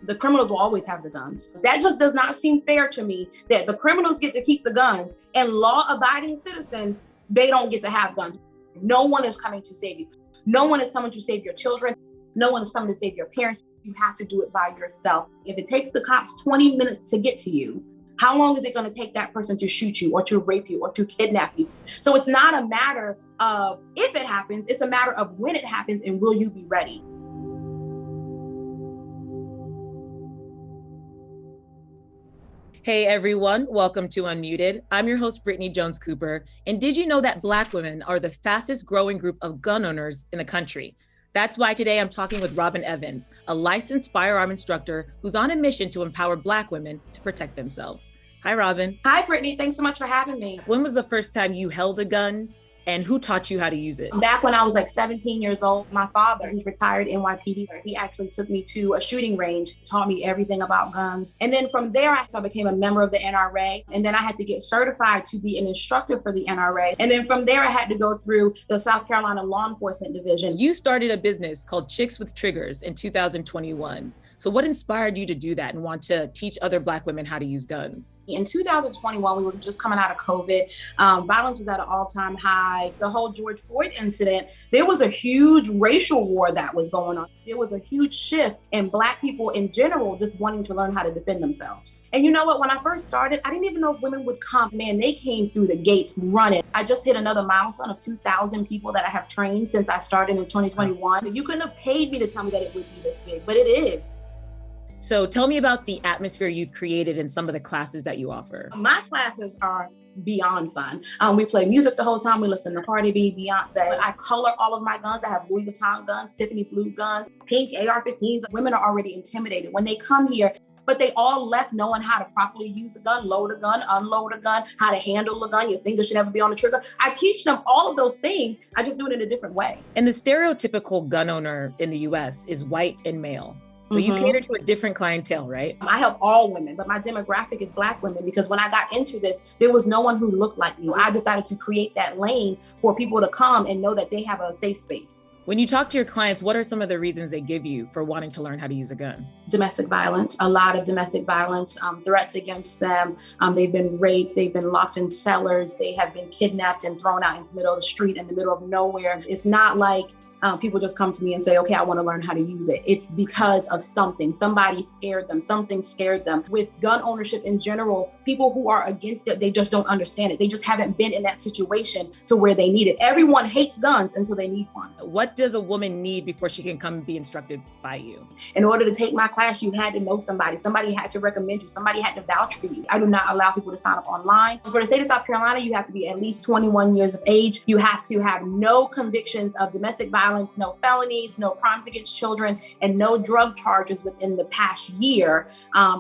The criminals will always have the guns. That just does not seem fair to me that the criminals get to keep the guns and law-abiding citizens, they don't get to have guns. No one is coming to save you. No one is coming to save your children. No one is coming to save your parents. You have to do it by yourself. If it takes the cops 20 minutes to get to you, how long is it going to take that person to shoot you or to rape you or to kidnap you? So it's not a matter of if it happens, it's a matter of when it happens and will you be ready? Hey everyone, welcome to Unmuted. I'm your host, Brittany Jones Cooper. And did you know that Black women are the fastest growing group of gun owners in the country? That's why today I'm talking with Robin Evans, a licensed firearm instructor who's on a mission to empower Black women to protect themselves. Hi, Robin. Hi, Brittany. Thanks so much for having me. When was the first time you held a gun? And who taught you how to use it? Back when I was like 17 years old, my father, who's retired NYPD, he actually took me to a shooting range, taught me everything about guns. And then from there, I became a member of the NRA. And then I had to get certified to be an instructor for the NRA. And then from there, I had to go through the South Carolina Law Enforcement Division. You started a business called Chicks with Triggers in 2021. So what inspired you to do that and want to teach other Black women how to use guns? In 2021, we were just coming out of COVID. Violence was at an all-time high. The whole George Floyd incident, there was a huge racial war that was going on. There was a huge shift in Black people in general just wanting to learn how to defend themselves. And you know what? When I first started, I didn't even know if women would come. Man, they came through the gates running. I just hit another milestone of 2,000 people that I have trained since I started in 2021. You couldn't have paid me to tell me that it would be this big, but it is. So tell me about the atmosphere you've created in some of the classes that you offer. My classes are beyond fun. We play music the whole time. We listen to Cardi B, Beyonce. I color all of my guns. I have Louis Vuitton guns, Tiffany blue guns, pink AR-15s. Women are already intimidated when they come here, but they all left knowing how to properly use a gun, load a gun, unload a gun, how to handle a gun. Your finger should never be on the trigger. I teach them all of those things. I just do it in a different way. And the stereotypical gun owner in the US is white and male. But you cater to a different clientele, right? I help all women, but my demographic is Black women because when I got into this, there was no one who looked like me. I decided to create that lane for people to come and know that they have a safe space. When you talk to your clients, what are some of the reasons they give you for wanting to learn how to use a gun? Domestic violence, a lot of domestic violence, threats against them. They've been raped, they've been locked in cellars, they have been kidnapped and thrown out into the middle of the street in the middle of nowhere. It's not like people just come to me and say, okay, I want to learn how to use it. It's because of something. Somebody scared them. Something scared them. With gun ownership in general, people who are against it, they just don't understand it. They just haven't been in that situation to where they need it. Everyone hates guns until they need one. What does a woman need before she can come be instructed by you? In order to take my class, you had to know somebody. Somebody had to recommend you. Somebody had to vouch for you. I do not allow people to sign up online. For the state of South Carolina, you have to be at least 21 years of age. You have to have no convictions of domestic violence, no felonies, no crimes against children, and no drug charges within the past year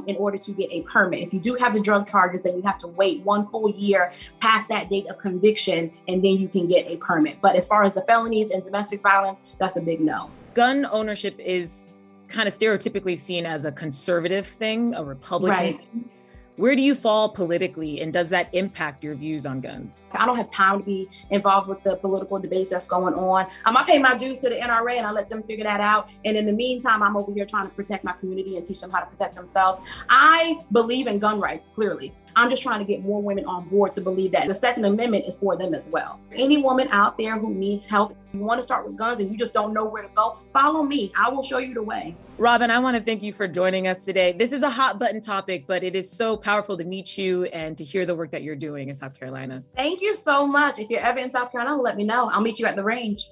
in order to get a permit. If you do have the drug charges, then you have to wait 1 full year past that date of conviction, and then you can get a permit. But as far as the felonies and domestic violence, that's a big no. Gun ownership is kind of stereotypically seen as a conservative thing, a Republican thing. Where do you fall politically, and does that impact your views on guns? I don't have time to be involved with the political debates that's going on. I pay my dues to the NRA and I let them figure that out. And in the meantime, I'm over here trying to protect my community and teach them how to protect themselves. I believe in gun rights, clearly. I'm just trying to get more women on board to believe that the Second Amendment is for them as well. Any woman out there who needs help, you want to start with guns and you just don't know where to go, follow me. I will show you the way. Robin, I want to thank you for joining us today. This is a hot button topic, but it is so powerful to meet you and to hear the work that you're doing in South Carolina. Thank you so much. If you're ever in South Carolina, let me know. I'll meet you at the range.